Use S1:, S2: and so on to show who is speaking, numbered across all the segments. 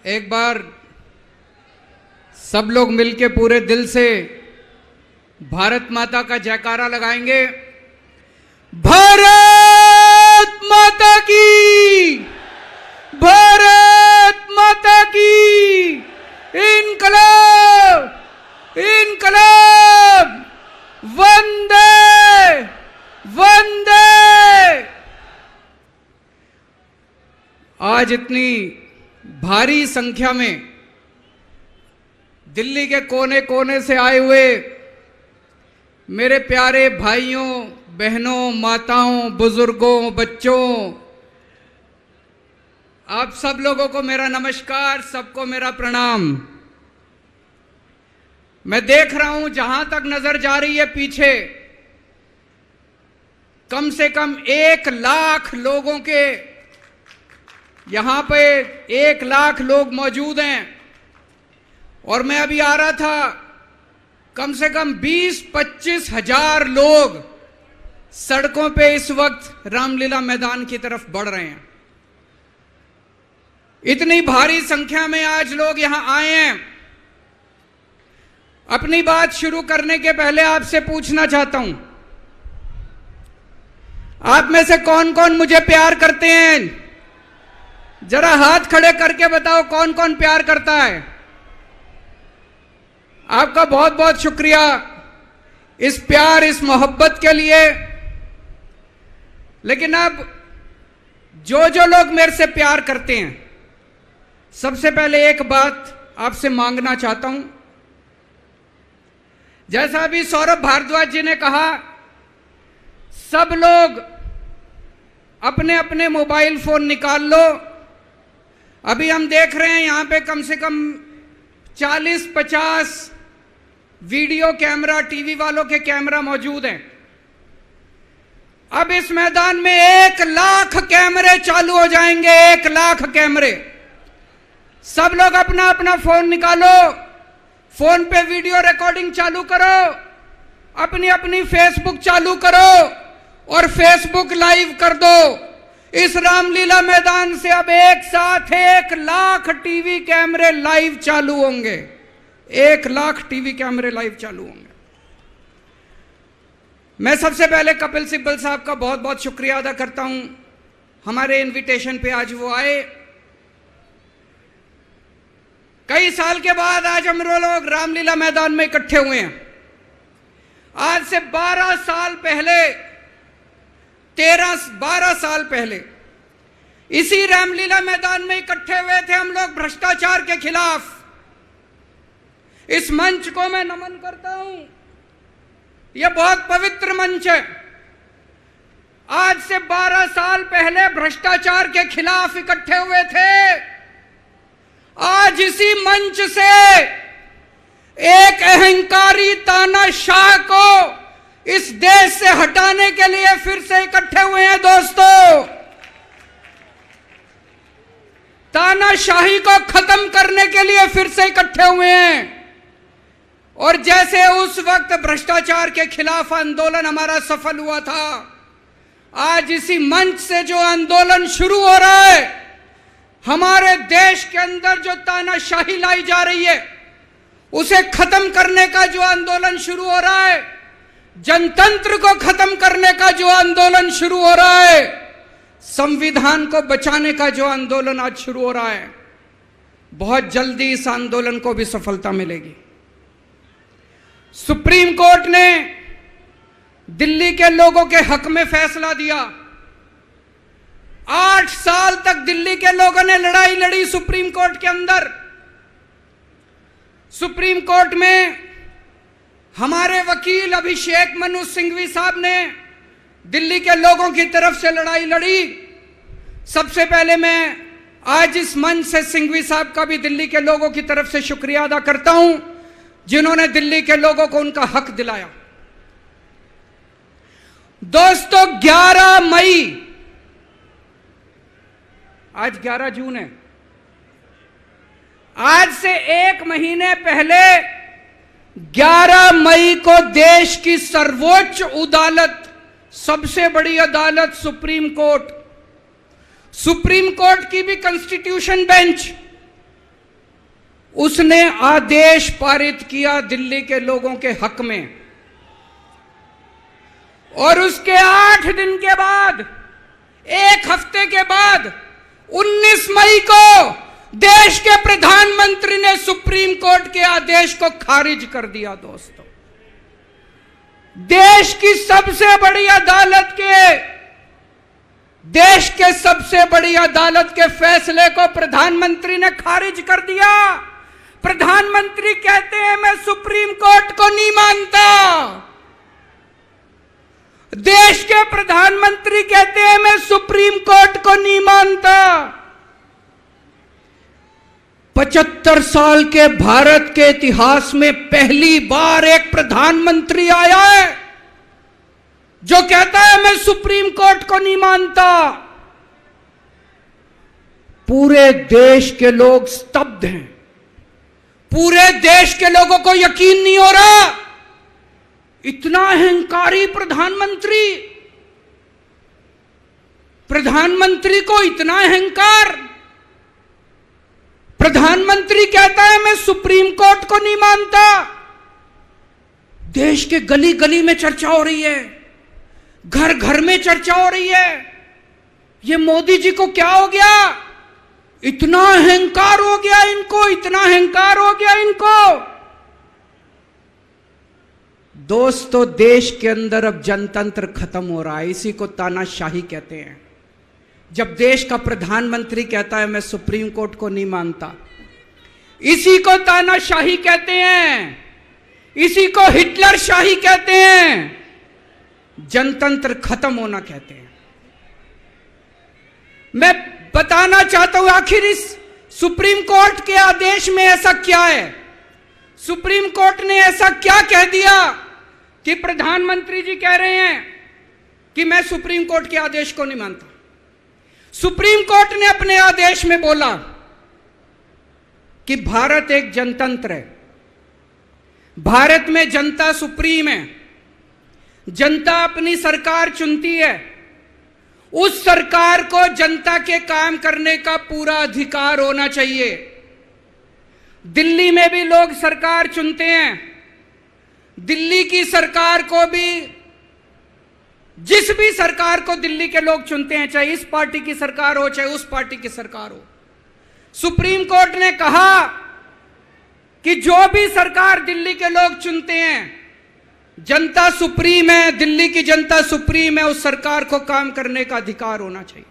S1: एक बार सब लोग मिलके पूरे दिल से भारत माता का जयकारा लगाएंगे। भारत माता की, भारत माता की, इनकलाब, इनकलाब, वंदे वंदे। आज इतनी भारी संख्या में दिल्ली के कोने कोने से आए हुए मेरे प्यारे भाइयों, बहनों, माताओं, बुजुर्गों, बच्चों, आप सब लोगों को मेरा नमस्कार, सबको मेरा प्रणाम। मैं देख रहा हूं जहां तक नजर जा रही है पीछे कम से कम 1 लाख लोगों के, यहां पे 1 लाख लोग मौजूद हैं। और मैं अभी आ रहा था, कम से कम 20-25 हजार लोग सड़कों पे इस वक्त रामलीला मैदान की तरफ बढ़ रहे हैं। इतनी भारी संख्या में आज लोग यहां आए हैं। अपनी बात शुरू करने के पहले आपसे पूछना चाहता हूं, आप में से कौन कौन मुझे प्यार करते हैं? जरा हाथ खड़े करके बताओ कौन कौन प्यार करता है। आपका बहुत बहुत शुक्रिया इस प्यार, इस मोहब्बत के लिए। लेकिन अब जो जो लोग मेरे से प्यार करते हैं, सबसे पहले एक बात आपसे मांगना चाहता हूं। जैसा अभी सौरभ भारद्वाज जी ने कहा, सब लोग अपने अपने मोबाइल फोन निकाल लो। अभी हम देख रहे हैं यहां पे कम से कम 40-50 वीडियो कैमरा, टीवी वालों के कैमरा मौजूद हैं। अब इस मैदान में 1 लाख कैमरे चालू हो जाएंगे, 1 लाख कैमरे। सब लोग अपना अपना फोन निकालो, फोन पे वीडियो रिकॉर्डिंग चालू करो, अपनी अपनी फेसबुक चालू करो और फेसबुक लाइव कर दो। इस रामलीला मैदान से अब एक साथ 1 लाख टीवी कैमरे लाइव चालू होंगे, 1 लाख टीवी कैमरे लाइव चालू होंगे। मैं सबसे पहले कपिल सिब्बल साहब का बहुत बहुत शुक्रिया अदा करता हूं, हमारे इनविटेशन पे आज वो आए। कई साल के बाद आज हम लोग रामलीला मैदान में इकट्ठे हुए हैं। आज से 12 साल पहले, 12 साल पहले इसी रामलीला मैदान में इकट्ठे हुए थे हम लोग भ्रष्टाचार के खिलाफ। इस मंच को मैं नमन करता हूं, यह बहुत पवित्र मंच है। आज से 12 साल पहले भ्रष्टाचार के खिलाफ इकट्ठे हुए थे। आज इसी मंच से एक अहंकारी तानाशाह को इस देश से हटाने के लिए फिर से इकट्ठे हुए हैं। दोस्तों, तानाशाही को खत्म करने के लिए फिर से इकट्ठे हुए हैं। और जैसे उस वक्त भ्रष्टाचार के खिलाफ आंदोलन हमारा सफल हुआ था, आज इसी मंच से जो आंदोलन शुरू हो रहा है, हमारे देश के अंदर जो तानाशाही लाई जा रही है उसे खत्म करने का जो आंदोलन शुरू हो रहा है, जनतंत्र को खत्म करने का जो आंदोलन शुरू हो रहा है, संविधान को बचाने का जो आंदोलन आज शुरू हो रहा है, बहुत जल्दी इस आंदोलन को भी सफलता मिलेगी। सुप्रीम कोर्ट ने दिल्ली के लोगों के हक में फैसला दिया। 8 साल तक दिल्ली के लोगों ने लड़ाई लड़ी सुप्रीम कोर्ट के अंदर। सुप्रीम कोर्ट में हमारे वकील अभिषेक मनु सिंघवी साहब ने दिल्ली के लोगों की तरफ से लड़ाई लड़ी। सबसे पहले मैं आज इस मंच से सिंघवी साहब का भी दिल्ली के लोगों की तरफ से शुक्रिया अदा करता हूं, जिन्होंने दिल्ली के लोगों को उनका हक दिलाया। दोस्तों, 11 मई, आज 11 जून है, आज से 1 महीने पहले 11 मई को देश की सर्वोच्च अदालत, सबसे बड़ी अदालत सुप्रीम कोर्ट की भी कॉन्स्टिट्यूशन बेंच उसने आदेश पारित किया दिल्ली के लोगों के हक में, और उसके 8 दिन के बाद, 1 हफ्ते के बाद 19 मई को देश के प्रधानमंत्री ने सुप्रीम कोर्ट के आदेश को खारिज कर दिया। दोस्तों, देश की सबसे बड़ी अदालत के फैसले को प्रधानमंत्री ने खारिज कर दिया। प्रधानमंत्री कहते हैं मैं सुप्रीम कोर्ट को नहीं मानता। देश के प्रधानमंत्री कहते हैं मैं सुप्रीम कोर्ट को नहीं मानता। 75 साल के भारत के इतिहास में पहली बार एक प्रधानमंत्री आया है जो कहता है मैं सुप्रीम कोर्ट को नहीं मानता। पूरे देश के लोग स्तब्ध हैं। पूरे देश के लोगों को यकीन नहीं हो रहा, इतना अहंकारी प्रधानमंत्री को इतना अहंकार। प्रधानमंत्री कहता है मैं सुप्रीम कोर्ट को नहीं मानता। देश के गली गली में चर्चा हो रही है, घर घर में चर्चा हो रही है, ये मोदी जी को क्या हो गया, इतना अहंकार हो गया इनको, इतना अहंकार हो गया इनको। दोस्तों, देश के अंदर अब जनतंत्र खत्म हो रहा है। इसी को तानाशाही कहते हैं। जब देश का प्रधानमंत्री कहता है मैं सुप्रीम कोर्ट को नहीं मानता, इसी को तानाशाही कहते हैं, इसी को हिटलर शाही कहते हैं, जनतंत्र खत्म होना कहते हैं। मैं बताना चाहता हूं आखिर इस सुप्रीम कोर्ट के आदेश में ऐसा क्या है। सुप्रीम कोर्ट ने ऐसा क्या कह दिया कि प्रधानमंत्री जी कह रहे हैं कि मैं सुप्रीम कोर्ट के आदेश को नहीं मानता। सुप्रीम कोर्ट ने अपने आदेश में बोला कि भारत एक जनतंत्र है, भारत में जनता सुप्रीम है, जनता अपनी सरकार चुनती है, उस सरकार को जनता के काम करने का पूरा अधिकार होना चाहिए। दिल्ली में भी लोग सरकार चुनते हैं, दिल्ली की सरकार को भी, जिस भी सरकार को दिल्ली के लोग चुनते हैं, चाहे इस पार्टी की सरकार हो चाहे उस पार्टी की सरकार हो, सुप्रीम कोर्ट ने कहा कि जो भी सरकार दिल्ली के लोग चुनते हैं, जनता सुप्रीम है, दिल्ली की जनता सुप्रीम है, उस सरकार को काम करने का अधिकार होना चाहिए।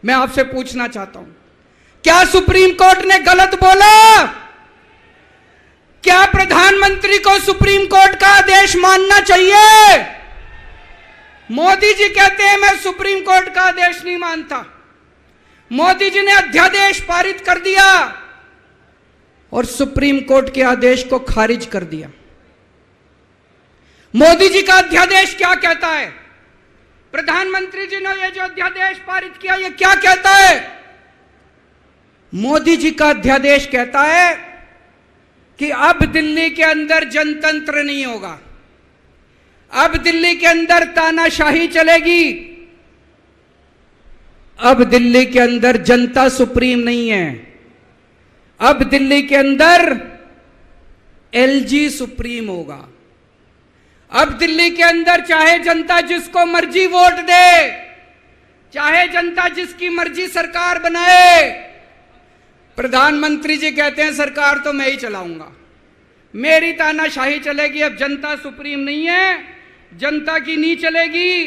S1: मैं आपसे पूछना चाहता हूं, क्या सुप्रीम कोर्ट ने गलत बोला? क्या प्रधानमंत्री को सुप्रीम कोर्ट का आदेश मानना चाहिए? मोदी जी कहते हैं मैं सुप्रीम कोर्ट का आदेश नहीं मानता। मोदी जी ने अध्यादेश पारित कर दिया और सुप्रीम कोर्ट के आदेश को खारिज कर दिया। मोदी जी का अध्यादेश क्या कहता है? प्रधानमंत्री जी ने ये जो अध्यादेश पारित किया, ये क्या कहता है? मोदी जी का अध्यादेश कहता है कि अब दिल्ली के अंदर जनतंत्र नहीं होगा, अब दिल्ली के अंदर तानाशाही चलेगी, अब दिल्ली के अंदर जनता सुप्रीम नहीं है, अब दिल्ली के अंदर एलजी सुप्रीम होगा। अब दिल्ली के अंदर चाहे जनता जिसको मर्जी वोट दे, चाहे जनता जिसकी मर्जी सरकार बनाए, प्रधानमंत्री जी कहते हैं सरकार तो मैं ही चलाऊंगा, मेरी तानाशाही चलेगी। अब जनता सुप्रीम नहीं है, जनता की नहीं चलेगी,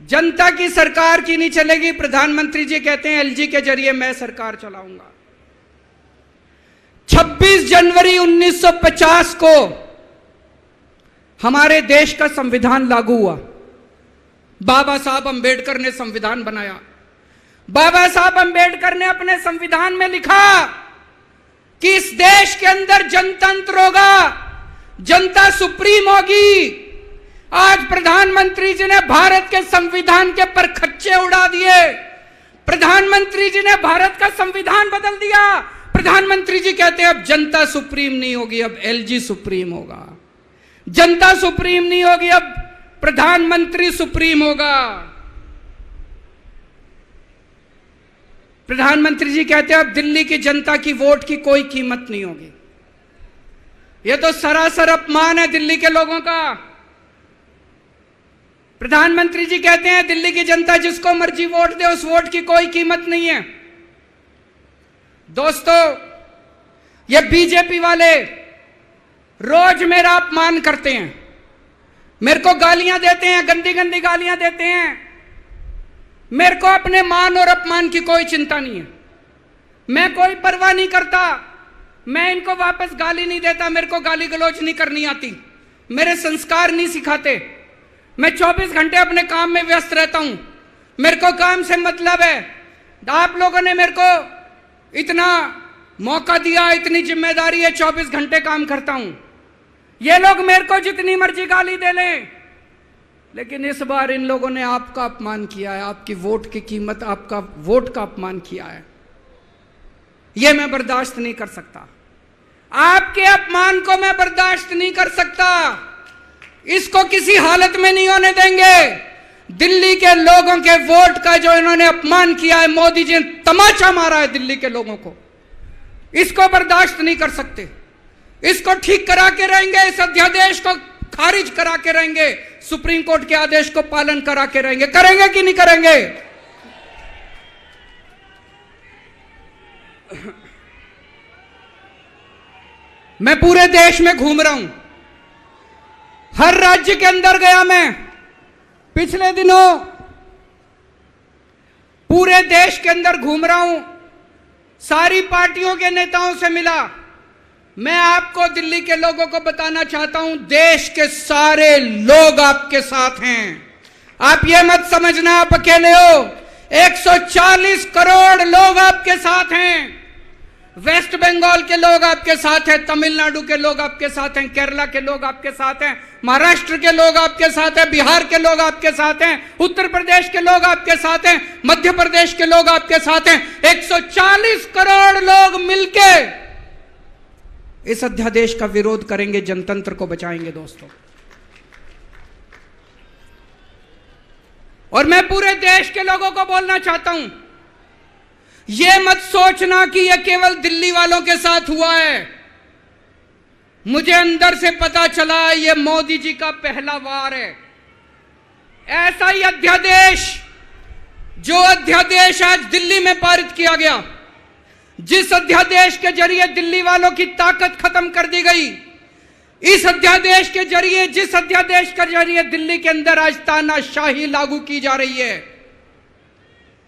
S1: जनता की सरकार की नहीं चलेगी। प्रधानमंत्री जी कहते हैं एलजी के जरिए मैं सरकार चलाऊंगा। 26 जनवरी 1950 को हमारे देश का संविधान लागू हुआ। बाबा साहब अंबेडकर ने संविधान बनाया। बाबा साहब अंबेडकर ने अपने संविधान में लिखा कि इस देश के अंदर जनतंत्र होगा, जनता सुप्रीम होगी। आज प्रधानमंत्री जी ने भारत के संविधान के परखच्चे उड़ा दिए। प्रधानमंत्री जी ने भारत का संविधान बदल दिया। प्रधानमंत्री जी कहते हैं अब जनता सुप्रीम नहीं होगी, अब एलजी सुप्रीम होगा। जनता सुप्रीम नहीं होगी, अब प्रधानमंत्री सुप्रीम होगा। प्रधानमंत्री जी कहते हैं अब दिल्ली की जनता की वोट की कोई कीमत नहीं होगी। यह तो सरासर अपमान है दिल्ली के लोगों का। प्रधानमंत्री जी कहते हैं दिल्ली की जनता जिसको मर्जी वोट दे, उस वोट की कोई कीमत नहीं है। दोस्तों, ये बीजेपी वाले रोज मेरा अपमान करते हैं, मेरे को गालियां देते हैं, गंदी गंदी गालियां देते हैं। मेरे को अपने मान और अपमान की कोई चिंता नहीं है, मैं कोई परवाह नहीं करता। मैं इनको वापस गाली नहीं देता, मेरे को गाली गलौज नहीं करनी आती, मेरे संस्कार नहीं सिखाते। मैं 24 घंटे अपने काम में व्यस्त रहता हूं, मेरे को काम से मतलब है। आप लोगों ने मेरे को इतना मौका दिया, इतनी जिम्मेदारी है, 24 घंटे काम करता हूं। ये लोग मेरे को जितनी मर्जी गाली दे लें, लेकिन इस बार इन लोगों ने आपका अपमान किया है, आपकी वोट की कीमत, आपका वोट का अपमान किया है। यह मैं बर्दाश्त नहीं कर सकता, आपके अपमान को मैं बर्दाश्त नहीं कर सकता। इसको किसी हालत में नहीं होने देंगे। दिल्ली के लोगों के वोट का जो इन्होंने अपमान किया है, मोदी जी ने तमाचा मारा है दिल्ली के लोगों को, इसको बर्दाश्त नहीं कर सकते। इसको ठीक करा के रहेंगे, इस अध्यादेश को खारिज करा के रहेंगे, सुप्रीम कोर्ट के आदेश को पालन करा के रहेंगे। करेंगे कि नहीं करेंगे? मैं पूरे देश में घूम रहा हूं, हर राज्य के अंदर गया। मैं पिछले दिनों पूरे देश के अंदर घूम रहा हूं, सारी पार्टियों के नेताओं से मिला। मैं आपको दिल्ली के लोगों को बताना चाहता हूं, देश के सारे लोग आपके साथ हैं। आप ये मत समझना आप अकेले हो, 140 करोड़ लोग आपके साथ हैं। वेस्ट बंगाल के लोग आपके साथ हैं, तमिलनाडु के लोग आपके साथ हैं, केरला के लोग आपके साथ हैं, महाराष्ट्र के लोग आपके साथ हैं, बिहार के लोग आपके साथ हैं, उत्तर प्रदेश के लोग आपके साथ हैं, मध्य प्रदेश के लोग आपके साथ हैं। 140 करोड़ लोग मिलके इस अध्यादेश का विरोध करेंगे, जनतंत्र को बचाएंगे दोस्तों। और मैं पूरे देश के लोगों को बोलना चाहता हूं, यह मत सोचना कि यह केवल दिल्ली वालों के साथ हुआ है। मुझे अंदर से पता चला यह मोदी जी का पहला वार है। ऐसा ही अध्यादेश, जो अध्यादेश आज दिल्ली में पारित किया गया, जिस अध्यादेश के जरिए दिल्ली वालों की ताकत खत्म कर दी गई, इस अध्यादेश के जरिए, जिस अध्यादेश के जरिए दिल्ली के अंदर आज तानाशाही लागू की जा रही है,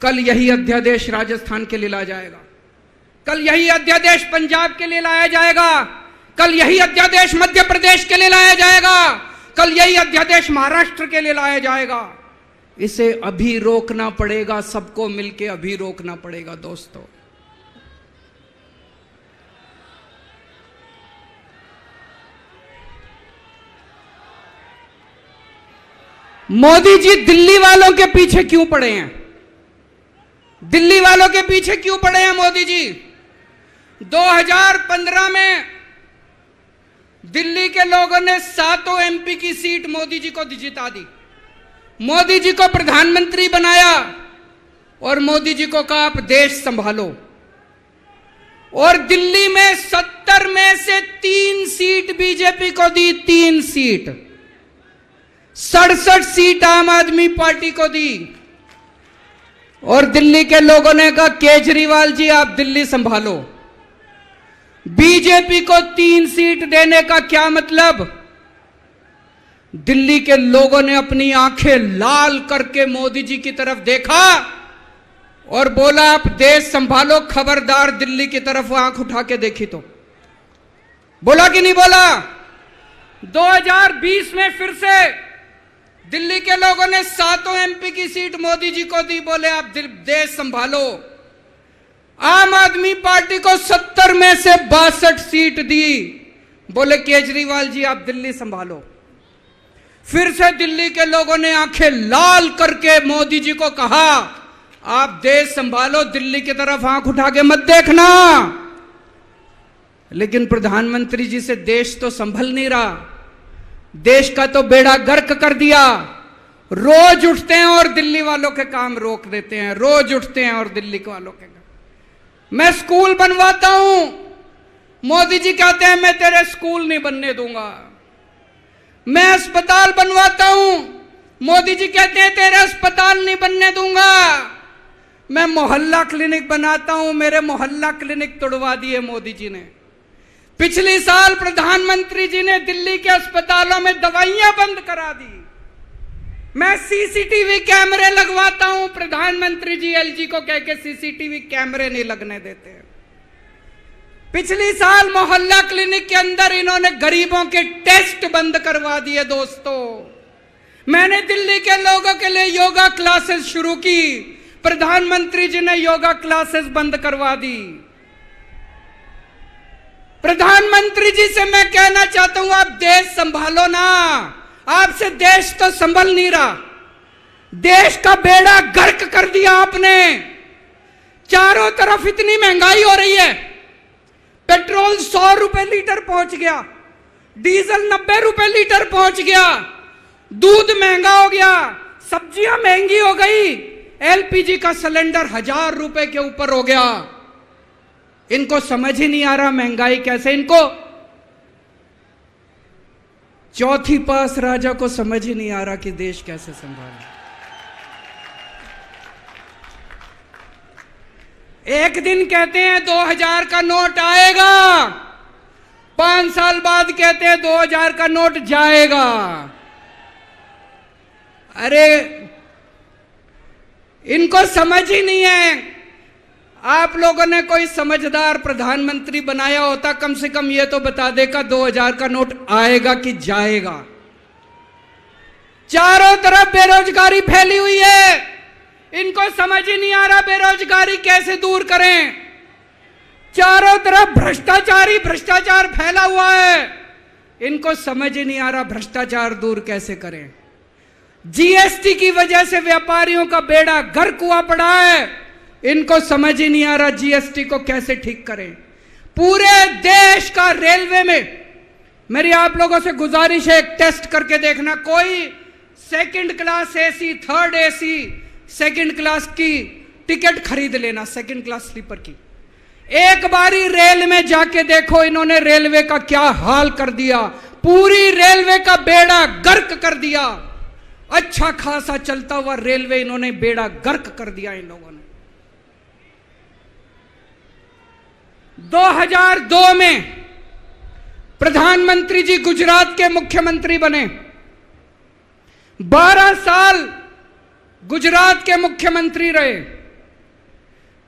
S1: कल यही अध्यादेश राजस्थान के लिए लाया जाएगा, कल यही अध्यादेश पंजाब के लिए लाया जाएगा, कल यही अध्यादेश मध्य प्रदेश के लिए लाया जाएगा, कल यही अध्यादेश महाराष्ट्र के लिए लाया जाएगा। इसे अभी रोकना पड़ेगा, सबको मिलकर अभी रोकना पड़ेगा दोस्तों। मोदी जी दिल्ली वालों के पीछे क्यों पड़े हैं? दिल्ली वालों के पीछे क्यों पड़े हैं मोदी जी? 2015 में दिल्ली के लोगों ने 7 एमपी की सीट मोदी जी को जिता दी, मोदी जी को प्रधानमंत्री बनाया और मोदी जी को कहा आप देश संभालो। और दिल्ली में 70 में से 3 सीट बीजेपी को दी, 3 सीट, 67 सीट आम आदमी पार्टी को दी। और दिल्ली के लोगों ने कहा केजरीवाल जी आप दिल्ली संभालो। बीजेपी को 3 सीट देने का क्या मतलब? दिल्ली के लोगों ने अपनी आंखें लाल करके मोदी जी की तरफ देखा और बोला आप देश संभालो, खबरदार दिल्ली की तरफ आंख उठा के देखी तो। बोला कि नहीं बोला? 2020 में फिर से दिल्ली के लोगों ने 7 एमपी की सीट मोदी जी को दी, बोले आप देश संभालो। आम आदमी पार्टी को 70 में से 62 सीट दी, बोले केजरीवाल जी आप दिल्ली संभालो। फिर से दिल्ली के लोगों ने आंखें लाल करके मोदी जी को कहा आप देश संभालो, दिल्ली की तरफ आंख उठा के मत देखना। लेकिन प्रधानमंत्री जी से देश तो संभल नहीं रहा, देश का तो बेड़ा गर्क कर दिया। रोज उठते हैं और दिल्ली वालों के काम रोक देते हैं, रोज उठते हैं और दिल्ली वालों के काम। मैं स्कूल बनवाता हूं, मोदी जी कहते हैं मैं तेरे स्कूल नहीं बनने दूंगा। मैं अस्पताल बनवाता हूं, मोदी जी कहते हैं तेरे अस्पताल नहीं बनने दूंगा। मैं मोहल्ला क्लिनिक बनाता हूं, मेरे मोहल्ला क्लिनिक तोड़वा दिए मोदी जी ने। पिछले साल प्रधानमंत्री जी ने दिल्ली के अस्पतालों में दवाइयां बंद करा दी। मैं सीसीटीवी कैमरे लगवाता हूं, प्रधानमंत्री जी एलजी को कह के सीसीटीवी कैमरे नहीं लगने देते। पिछले साल मोहल्ला क्लिनिक के अंदर इन्होंने गरीबों के टेस्ट बंद करवा दिए। दोस्तों, मैंने दिल्ली के लोगों के लिए योगा क्लासेस शुरू की, प्रधानमंत्री जी ने योगा क्लासेस बंद करवा दी। प्रधानमंत्री जी से मैं कहना चाहता हूं, आप देश संभालो ना, आपसे देश तो संभल नहीं रहा। देश का बेड़ा गर्क कर दिया आपने। चारों तरफ इतनी महंगाई हो रही है, पेट्रोल 100 रुपए लीटर पहुंच गया, डीजल 90 रुपए लीटर पहुंच गया, दूध महंगा हो गया, सब्जियां महंगी हो गई, एलपीजी का सिलेंडर 1000 रुपए के ऊपर हो गया। इनको समझ ही नहीं आ रहा महंगाई कैसे, इनको चौथी पास राजा को समझ ही नहीं आ रहा कि देश कैसे संभाले। एक दिन कहते हैं 2000 का नोट आएगा, 5 साल बाद कहते हैं 2000 का नोट जाएगा। अरे इनको समझ ही नहीं है। आप लोगों ने कोई समझदार प्रधानमंत्री बनाया होता, कम से कम ये तो बता देगा 2000 का नोट आएगा कि जाएगा। चारों तरफ बेरोजगारी फैली हुई है, इनको समझ ही नहीं आ रहा बेरोजगारी कैसे दूर करें। चारों तरफ भ्रष्टाचार फैला हुआ है, इनको समझ ही नहीं आ रहा भ्रष्टाचार दूर कैसे करें। जीएसटी की वजह से व्यापारियों का बेड़ा गर्क हुआ पड़ा है, इनको समझ ही नहीं आ रहा जीएसटी को कैसे ठीक करें। पूरे देश का रेलवे में मेरी आप लोगों से गुजारिश है, एक टेस्ट करके देखना। कोई second class AC, third AC, second class की टिकट खरीद लेना, सेकंड क्लास स्लीपर की। एक बारी रेल में जाके देखो इन्होंने रेलवे का क्या हाल कर दिया। पूरी रेलवे का बेड़ा गर्क कर दिया। अच्छा खासा चलता हुआ रेलवे इन्होंने बेड़ा गर्क कर दिया इन लोगों ने। 2002 में प्रधानमंत्री जी गुजरात के मुख्यमंत्री बने, 12 साल गुजरात के मुख्यमंत्री रहे।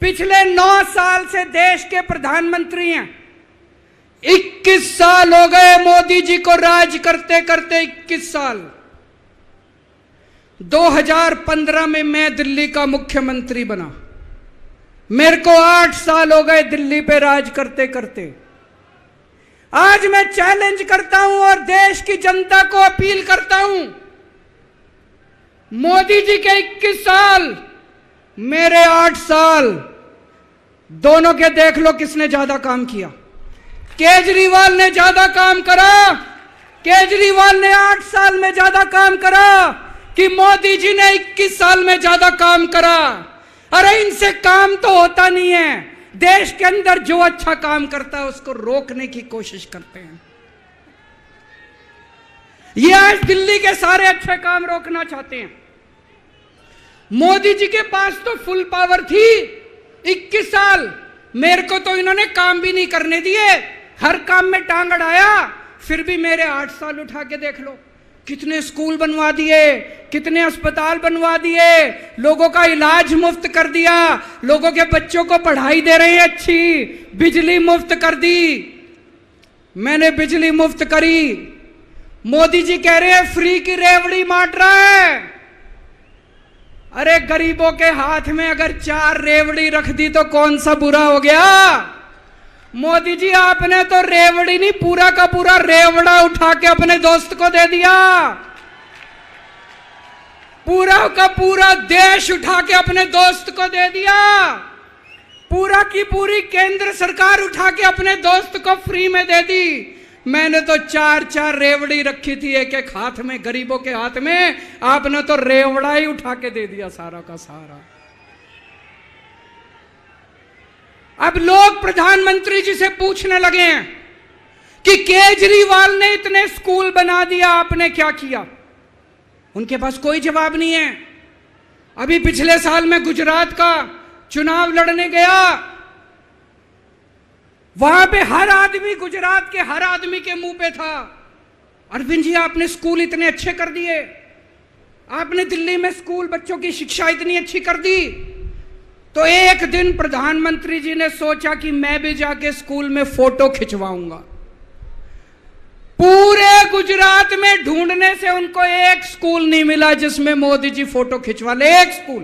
S1: पिछले 9 साल से देश के प्रधानमंत्री हैं। 21 साल हो गए मोदी जी को राज करते करते, 21 साल। 2015 में मैं दिल्ली का मुख्यमंत्री बना, मेरे को 8 साल हो गए दिल्ली पे राज करते करते। आज मैं चैलेंज करता हूं और देश की जनता को अपील करता हूं, मोदी जी के 21 साल, मेरे 8 साल, दोनों के देख लो किसने ज्यादा काम किया। केजरीवाल ने ज्यादा काम करा, केजरीवाल ने 8 साल में ज्यादा काम करा कि मोदी जी ने 21 साल में ज्यादा काम करा। अरे इनसे काम तो होता नहीं है। देश के अंदर जो अच्छा काम करता है उसको रोकने की कोशिश करते हैं। ये आज दिल्ली के सारे अच्छे काम रोकना चाहते हैं। मोदी जी के पास तो फुल पावर थी 21 साल, मेरे को तो इन्होंने काम भी नहीं करने दिए, हर काम में टांग अड़ाया। फिर भी मेरे 8 साल उठा के देख लो, कितने स्कूल बनवा दिए, कितने अस्पताल बनवा दिए, लोगों का इलाज मुफ्त कर दिया, लोगों के बच्चों को पढ़ाई दे रहे हैं अच्छी, बिजली मुफ्त कर दी। मैंने बिजली मुफ्त करी। मोदी जी कह रहे हैं फ्री की रेवड़ी बांट रहा है। अरे गरीबों के हाथ में अगर 4 रेवड़ी रख दी तो कौन सा बुरा हो गया। मोदी जी आपने तो रेवड़ी नहीं, पूरा का पूरा रेवड़ा उठा के अपने दोस्त को दे दिया। पूरा का पूरा देश उठा के अपने दोस्त को दे दिया। पूरा की पूरी केंद्र सरकार उठा के अपने दोस्त को फ्री में दे दी। मैंने तो 4-4 रेवड़ी रखी थी एक एक हाथ में, गरीबों के हाथ में, आपने तो रेवड़ा ही उठा के दे दिया सारा का सारा। अब लोग प्रधानमंत्री जी से पूछने लगे हैं कि केजरीवाल ने इतने स्कूल बना दिया, आपने क्या किया? उनके पास कोई जवाब नहीं है। अभी पिछले साल में गुजरात का चुनाव लड़ने गया, वहां पे हर आदमी, गुजरात के हर आदमी के मुंह पे था, अरविंद जी आपने स्कूल इतने अच्छे कर दिए, आपने दिल्ली में स्कूल बच्चों की शिक्षा इतनी अच्छी कर दी। तो एक दिन प्रधानमंत्री जी ने सोचा कि मैं भी जाके स्कूल में फोटो खिंचवाऊंगा। पूरे गुजरात में ढूंढने से उनको एक स्कूल नहीं मिला जिसमें मोदी जी फोटो खिंचवा ले। एक स्कूल,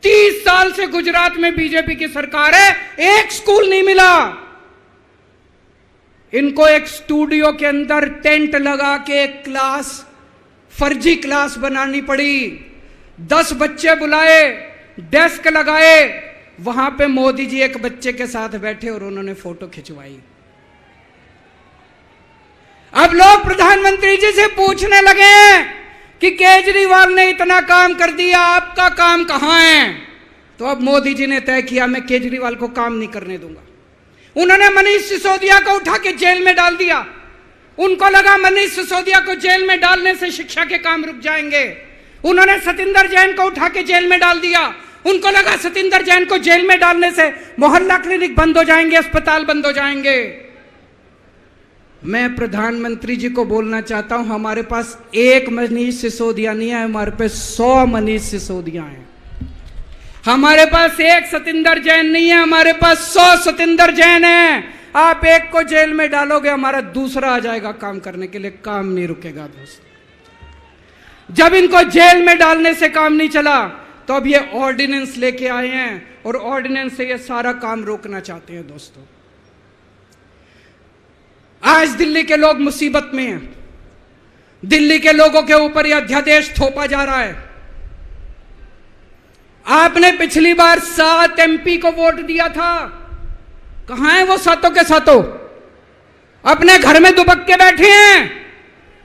S1: 30 साल से गुजरात में बीजेपी की सरकार है, एक स्कूल नहीं मिला। इनको एक स्टूडियो के अंदर टेंट लगा के एक क्लास, फर्जी क्लास बनानी पड़ी। 10 बच्चे बुलाए, डेस्क लगाए, वहां पे मोदी जी एक बच्चे के साथ बैठे और उन्होंने फोटो खिंचवाई। अब लोग प्रधानमंत्री जी से पूछने लगे कि केजरीवाल ने इतना काम कर दिया, आपका काम कहां है? तो अब मोदी जी ने तय किया मैं केजरीवाल को काम नहीं करने दूंगा। उन्होंने मनीष सिसोदिया को उठा के जेल में डाल दिया। उनको लगा मनीष सिसोदिया को जेल में डालने से शिक्षा के काम रुक जाएंगे। उन्होंने सतिंदर जैन को उठा के जेल में डाल दिया। उनको लगा सतिंदर जैन को जेल में डालने से मोहल्ला क्लिनिक बंद हो जाएंगे, अस्पताल बंद हो जाएंगे। मैं प्रधानमंत्री जी को बोलना चाहता हूं, हमारे पास एक मनीष सिसोदिया नहीं है, हमारे पास 100 मनीष सिसोदिया हैं। हमारे पास एक सतिंदर जैन नहीं है, हमारे पास 100 सतिंदर जैन है। आप एक को जेल में डालोगे, हमारा दूसरा आ जाएगा काम करने के लिए, काम नहीं रुकेगा दोस्त। जब इनको जेल में डालने से काम नहीं चला तो अब ये ऑर्डिनेंस लेके आए हैं और ऑर्डिनेंस से ये सारा काम रोकना चाहते हैं। दोस्तों, आज दिल्ली के लोग मुसीबत में हैं। दिल्ली के लोगों के ऊपर यह अध्यादेश थोपा जा रहा है। आपने पिछली बार 7 MP को वोट दिया था, कहां है वो सातों के सातों? अपने घर में दुबक के बैठे हैं।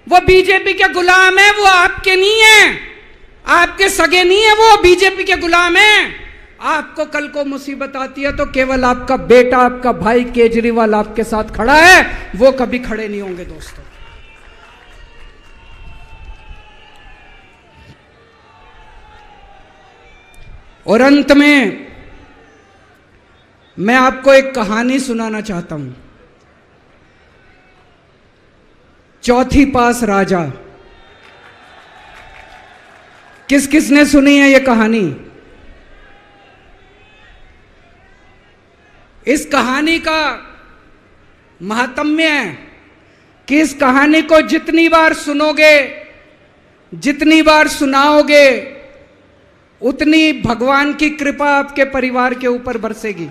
S1: वो बीजेपी के गुलाम है, वो आपके नहीं है, आपके सगे नहीं है, वो बीजेपी के गुलाम है। आपको कल को मुसीबत आती है तो केवल आपका बेटा, आपका भाई केजरीवाल आपके साथ खड़ा है, वो कभी खड़े नहीं होंगे। दोस्तों, और अंत में मैं आपको एक कहानी सुनाना चाहता हूं। चौथी पास राजा, किस किसने सुनी है ये कहानी? इस कहानी का महात्म्य है कि इस कहानी को जितनी बार सुनोगे, जितनी बार सुनाओगे, उतनी भगवान की कृपा आपके परिवार के ऊपर बरसेगी।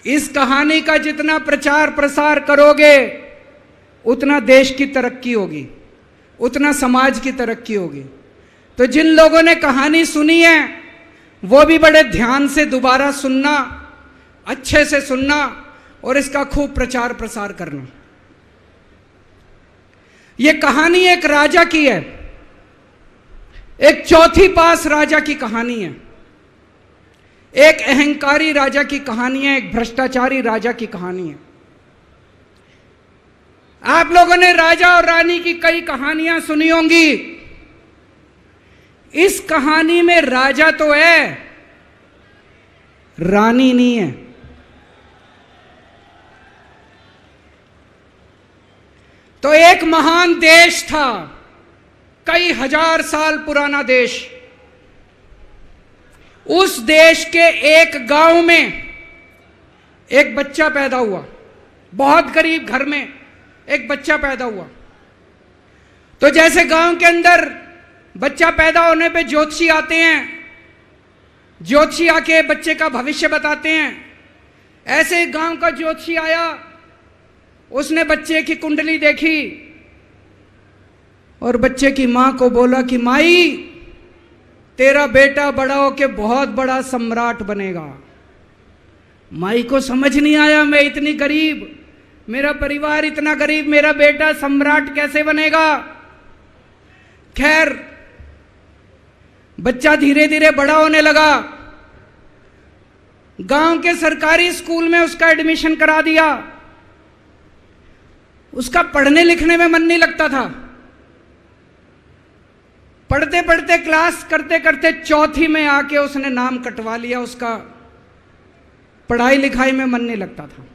S1: इस कहानी का जितना प्रचार प्रसार करोगे, उतना देश की तरक्की होगी, उतना समाज की तरक्की होगी। तो जिन लोगों ने कहानी सुनी है वो भी बड़े ध्यान से दोबारा सुनना, अच्छे से सुनना और इसका खूब प्रचार प्रसार करना। यह कहानी एक राजा की है, एक चौथी पास राजा की कहानी है, एक अहंकारी राजा की कहानी है, एक भ्रष्टाचारी राजा की कहानी है। आप लोगों ने राजा और रानी की कई कहानियां सुनी होंगी। इस कहानी में राजा तो है, रानी नहीं है। तो एक महान देश था, कई हजार साल पुराना देश। उस देश के एक गांव में एक बच्चा पैदा हुआ, बहुत गरीब घर में एक बच्चा पैदा हुआ। तो जैसे गांव के अंदर बच्चा पैदा होने पे ज्योतिषी आते हैं, ज्योतिषी आके बच्चे का भविष्य बताते हैं, ऐसे गांव का ज्योतिषी आया, उसने बच्चे की कुंडली देखी और बच्चे की मां को बोला कि माई, तेरा बेटा बड़ा होके बहुत बड़ा सम्राट बनेगा। माई को समझ नहीं आया, मैं इतनी गरीब, मेरा परिवार इतना गरीब, मेरा बेटा सम्राट कैसे बनेगा। खैर, बच्चा धीरे धीरे बड़ा होने लगा। गांव के सरकारी स्कूल में उसका एडमिशन करा दिया। उसका पढ़ने लिखने में मन नहीं लगता था। पढ़ते पढ़ते क्लास करते करते चौथी में आके उसने नाम कटवा लिया। उसका पढ़ाई लिखाई में मन नहीं लगता था।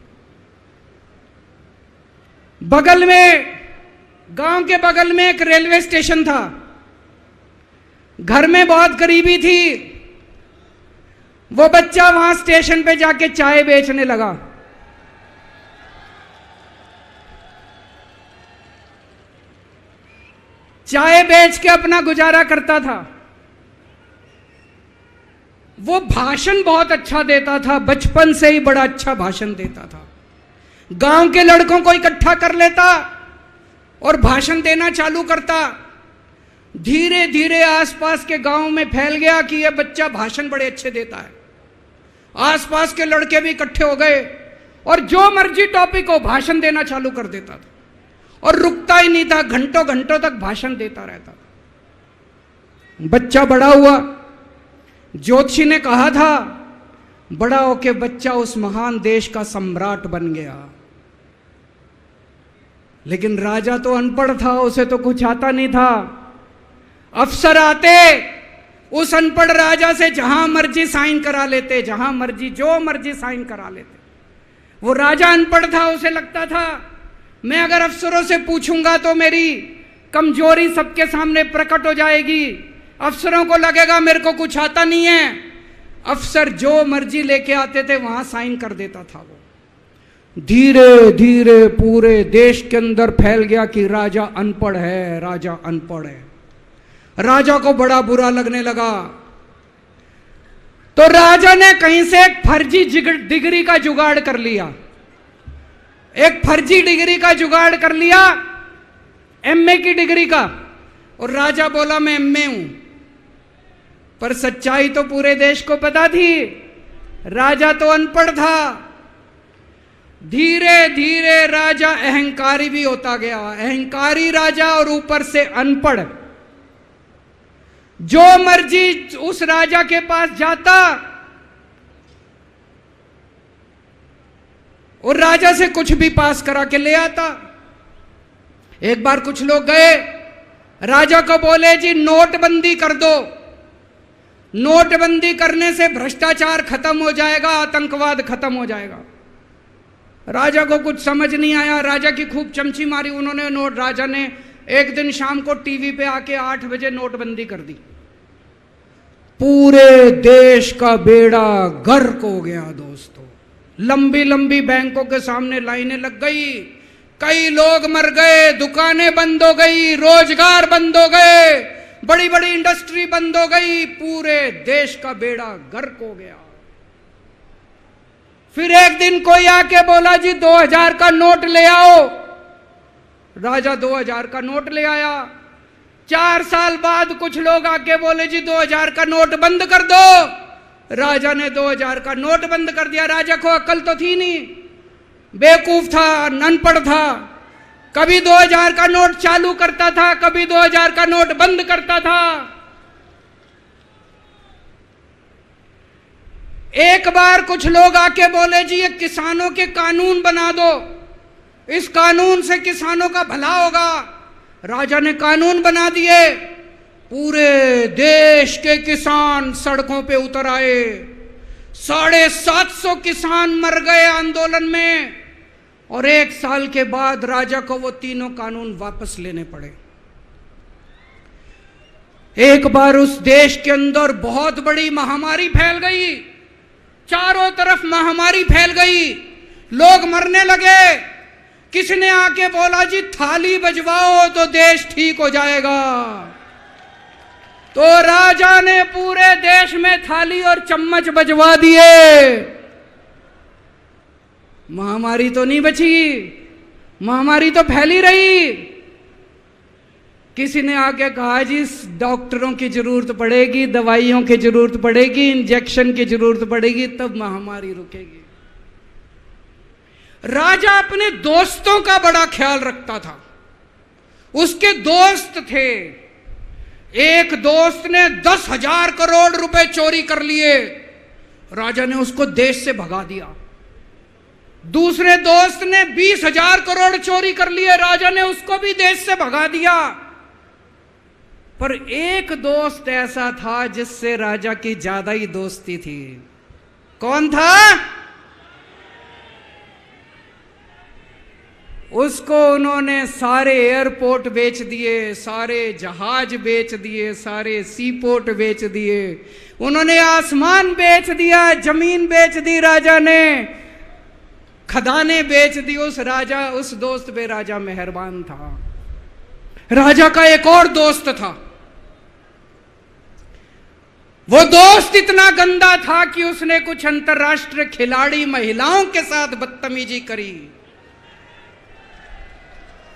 S1: बगल में, गांव के बगल में एक रेलवे स्टेशन था। घर में बहुत करीबी थी। वो बच्चा वहां स्टेशन पे जाके चाय बेचने लगा। चाय बेच के अपना गुजारा करता था। वो भाषण बहुत अच्छा देता था, बचपन से ही बड़ा अच्छा भाषण देता था। गांव के लड़कों को इकट्ठा कर लेता और भाषण देना चालू करता। धीरे धीरे आसपास के गांव में फैल गया कि यह बच्चा भाषण बड़े अच्छे देता है। आसपास के लड़के भी इकट्ठे हो गए और जो मर्जी टॉपिक हो भाषण देना चालू कर देता था और रुकता ही नहीं था। घंटों घंटों तक भाषण देता रहता था। बच्चा बड़ा हुआ। ज्योतिषी ने कहा था बड़ा होके बच्चा उस महान देश का सम्राट बन गया। लेकिन राजा तो अनपढ़ था, उसे तो कुछ आता नहीं था। अफसर आते उस अनपढ़ राजा से जहां मर्जी साइन करा लेते, जहां मर्जी जो मर्जी साइन करा लेते। वो राजा अनपढ़ था, उसे लगता था मैं अगर अफसरों से पूछूंगा तो मेरी कमजोरी सबके सामने प्रकट हो जाएगी। अफसरों को लगेगा मेरे को कुछ आता नहीं है। अफसर जो मर्जी लेके आते थे वहां साइन कर देता था। वो धीरे धीरे पूरे देश के अंदर फैल गया कि राजा अनपढ़ है, राजा अनपढ़ है। राजा को बड़ा बुरा लगने लगा। तो राजा ने कहीं से एक फर्जी डिग्री का जुगाड़ कर लिया। एक फर्जी डिग्री का जुगाड़ कर लिया, एमए की डिग्री का। और राजा बोला मैं एमए हूं। पर सच्चाई तो पूरे देश को पता थी, राजा तो अनपढ़ था। धीरे धीरे राजा अहंकारी भी होता गया। अहंकारी राजा और ऊपर से अनपढ़। जो मर्जी उस राजा के पास जाता और राजा से कुछ भी पास करा के ले आता। एक बार कुछ लोग गए, राजा को बोले जी नोटबंदी कर दो। नोटबंदी करने से भ्रष्टाचार खत्म हो जाएगा, आतंकवाद खत्म हो जाएगा। राजा को कुछ समझ नहीं आया। राजा की खूब चमची मारी उन्होंने। राजा ने एक दिन शाम को टीवी पे आके 8 बजे नोटबंदी कर दी। पूरे देश का बेड़ा गर्क हो गया दोस्तों। लंबी लंबी बैंकों के सामने लाइनें लग गई। कई लोग मर गए, दुकानें बंद हो गई, रोजगार बंद हो गए, बड़ी बड़ी इंडस्ट्री बंद हो गई। पूरे देश का बेड़ा गर्क हो गया। फिर एक दिन कोई आके बोला जी 2000 का नोट ले आओ। राजा 2000 का नोट ले आया। 4 साल बाद कुछ लोग आके बोले जी 2000 का नोट बंद कर दो। राजा ने 2000 का नोट बंद कर दिया। राजा को अक्ल तो थी नहीं, बेवकूफ था, अनपढ़ था। कभी 2000 का नोट चालू करता था, कभी 2000 का नोट बंद करता था। एक बार कुछ लोग आके बोले जी ये किसानों के कानून बना दो, इस कानून से किसानों का भला होगा। राजा ने कानून बना दिए। पूरे देश के किसान सड़कों पे उतर आए। 750 किसान मर गए आंदोलन में। और 1 साल के बाद राजा को वो तीनों कानून वापस लेने पड़े। एक बार उस देश के अंदर बहुत बड़ी महामारी फैल गई। चारों तरफ महामारी फैल गई, लोग मरने लगे। किसी ने आके बोला जी थाली बजवाओ तो देश ठीक हो जाएगा। तो राजा ने पूरे देश में थाली और चम्मच बजवा दिए। महामारी तो नहीं बची, महामारी तो फैली रही। किसी ने आके कहा जी डॉक्टरों की जरूरत पड़ेगी, दवाइयों की जरूरत पड़ेगी, इंजेक्शन की जरूरत पड़ेगी, तब महामारी रुकेगी। राजा अपने दोस्तों का बड़ा ख्याल रखता था। उसके दोस्त थे। एक दोस्त ने 10,000 करोड़ रुपए चोरी कर लिए। राजा ने उसको देश से भगा दिया। दूसरे दोस्त ने 20,000 करोड़ चोरी कर लिए, राजा ने उसको भी देश से भगा दिया। पर एक दोस्त ऐसा था जिससे राजा की ज्यादा ही दोस्ती थी। कौन था? उसको उन्होंने सारे एयरपोर्ट बेच दिए, सारे जहाज बेच दिए, सारे सी पोर्ट बेच दिए, उन्होंने आसमान बेच दिया, जमीन बेच दी राजा ने, खदाने बेच दी। उस दोस्त पे राजा मेहरबान था। राजा का एक और दोस्त था। वो दोस्त इतना गंदा था कि उसने कुछ अंतर्राष्ट्रीय खिलाड़ी महिलाओं के साथ बदतमीजी करी,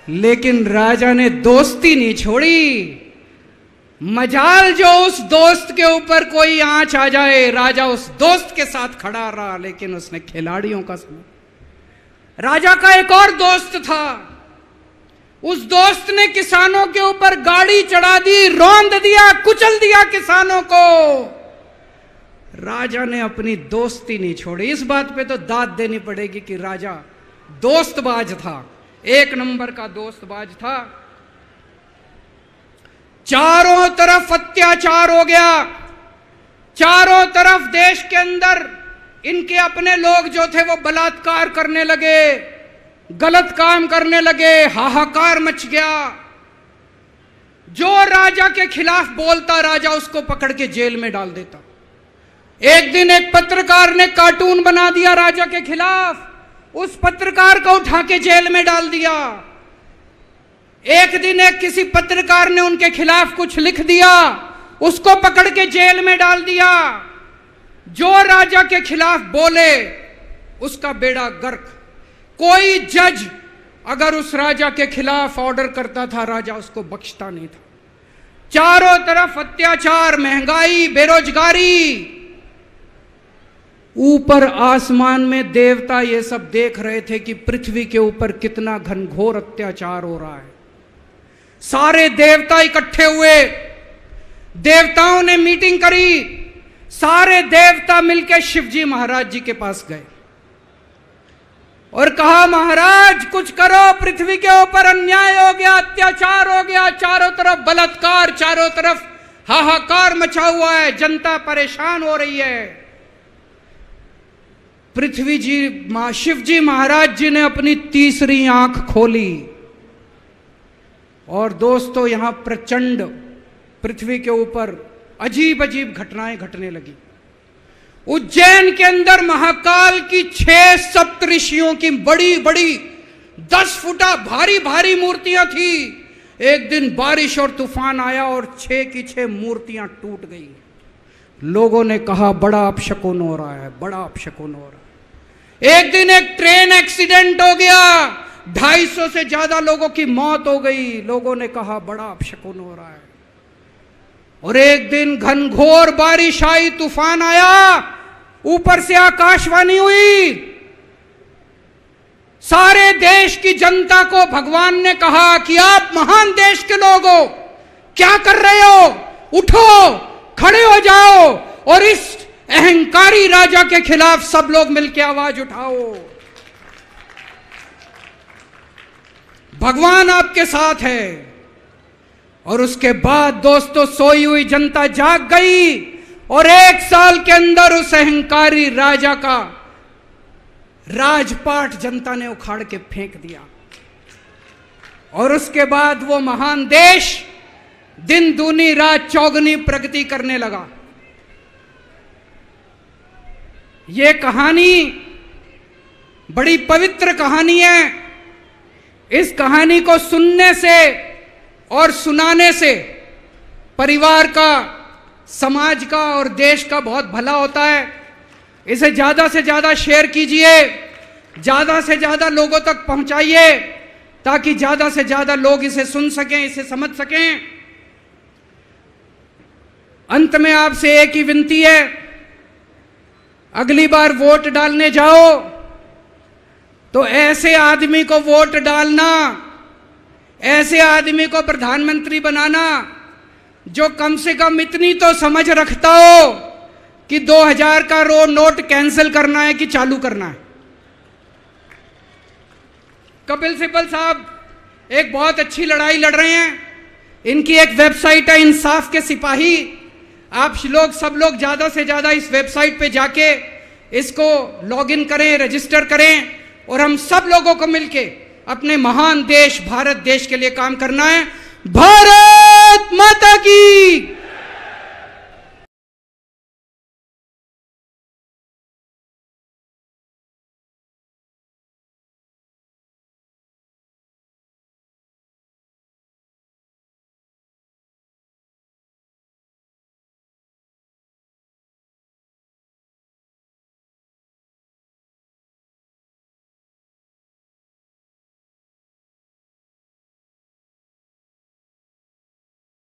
S1: लेकिन राजा ने दोस्ती नहीं छोड़ी। मजाल जो उस दोस्त के ऊपर कोई आंच आ जाए, राजा उस दोस्त के साथ खड़ा रहा, लेकिन उसने खिलाड़ियों का सुना। राजा का एक और दोस्त था। उस दोस्त ने किसानों के ऊपर गाड़ी चढ़ा दी, रौंद दिया, कुचल दिया किसानों को। राजा ने अपनी दोस्ती नहीं छोड़ी। इस बात पे तो दाद देनी पड़ेगी कि राजा दोस्तबाज था, एक नंबर का दोस्तबाज था। चारों तरफ अत्याचार हो गया, चारों तरफ देश के अंदर इनके अपने लोग जो थे वो बलात्कार करने लगे, गलत काम करने लगे, हाहाकार मच गया। जो राजा के खिलाफ बोलता, राजा उसको पकड़ के जेल में डाल देता। एक दिन एक पत्रकार ने कार्टून बना दिया राजा के खिलाफ, उस पत्रकार को उठा के जेल में डाल दिया। एक दिन एक किसी पत्रकार ने उनके खिलाफ कुछ लिख दिया, उसको पकड़ के जेल में डाल दिया। जो राजा के खिलाफ बोले उसका बेड़ा गर्क। कोई जज अगर उस राजा के खिलाफ ऑर्डर करता था, राजा उसको बख्शता नहीं था। चारों तरफ अत्याचार, महंगाई, बेरोजगारी। ऊपर आसमान में देवता ये सब देख रहे थे कि पृथ्वी के ऊपर कितना घनघोर अत्याचार हो रहा है। सारे देवता इकट्ठे हुए, देवताओं ने मीटिंग करी। सारे देवता मिलकर शिवजी महाराज जी के पास गए और कहा, महाराज कुछ करो, पृथ्वी के ऊपर अन्याय हो गया, अत्याचार हो गया, चारों तरफ बलात्कार, चारों तरफ हाहाकार मचा हुआ है, जनता परेशान हो रही है। पृथ्वी जी, शिवजी महाराज जी ने अपनी तीसरी आंख खोली और दोस्तों यहां प्रचंड पृथ्वी के ऊपर अजीब अजीब घटनाएं घटने लगी। उज्जैन के अंदर महाकाल की 6 सप्तऋषियों की बड़ी बड़ी 10 फुटा भारी भारी मूर्तियां थी। एक दिन बारिश और तूफान आया और 6 की 6 मूर्तियां टूट गई। लोगों ने कहा बड़ा अपशकुन हो रहा है, बड़ा अपशकुन हो रहा है। एक दिन एक ट्रेन एक्सीडेंट हो गया, 250 से ज्यादा लोगों की मौत हो गई। लोगों ने कहा बड़ा अपशकुन हो रहा है। और एक दिन घनघोर बारिश आई, तूफान आया, ऊपर से आकाशवाणी हुई। सारे देश की जनता को भगवान ने कहा कि आप महान देश के लोग हो, क्या कर रहे हो, उठो, खड़े हो जाओ और इस अहंकारी राजा के खिलाफ सब लोग मिलकर आवाज उठाओ। भगवान आपके साथ है। और उसके बाद दोस्तों सोई हुई जनता जाग गई और 1 साल के अंदर उस अहंकारी राजा का राजपाट जनता ने उखाड़ के फेंक दिया। और उसके बाद वो महान देश दिन दूनी रात चौगुनी प्रगति करने लगा। ये कहानी बड़ी पवित्र कहानी है। इस कहानी को सुनने से और सुनाने से परिवार का, समाज का और देश का बहुत भला होता है। इसे ज़्यादा से ज़्यादा शेयर कीजिए, ज़्यादा से ज़्यादा लोगों तक पहुंचाइए ताकि ज़्यादा से ज़्यादा लोग इसे सुन सकें, इसे समझ सकें। अंत में आपसे एक ही विनती है, अगली बार वोट डालने जाओ तो ऐसे आदमी को वोट डालना, ऐसे आदमी को प्रधानमंत्री बनाना जो कम से कम इतनी तो समझ रखता हो कि 2000 का नोट कैंसिल करना है कि चालू करना है। कपिल सिब्बल साहब एक बहुत अच्छी लड़ाई लड़ रहे हैं। इनकी एक वेबसाइट है इंसाफ के सिपाही। आप लोग सब लोग ज़्यादा से ज़्यादा इस वेबसाइट पे जाके इसको लॉगिन करें, रजिस्टर करें और हम सब लोगों को मिलके अपने महान देश भारत देश के लिए काम करना है। भारत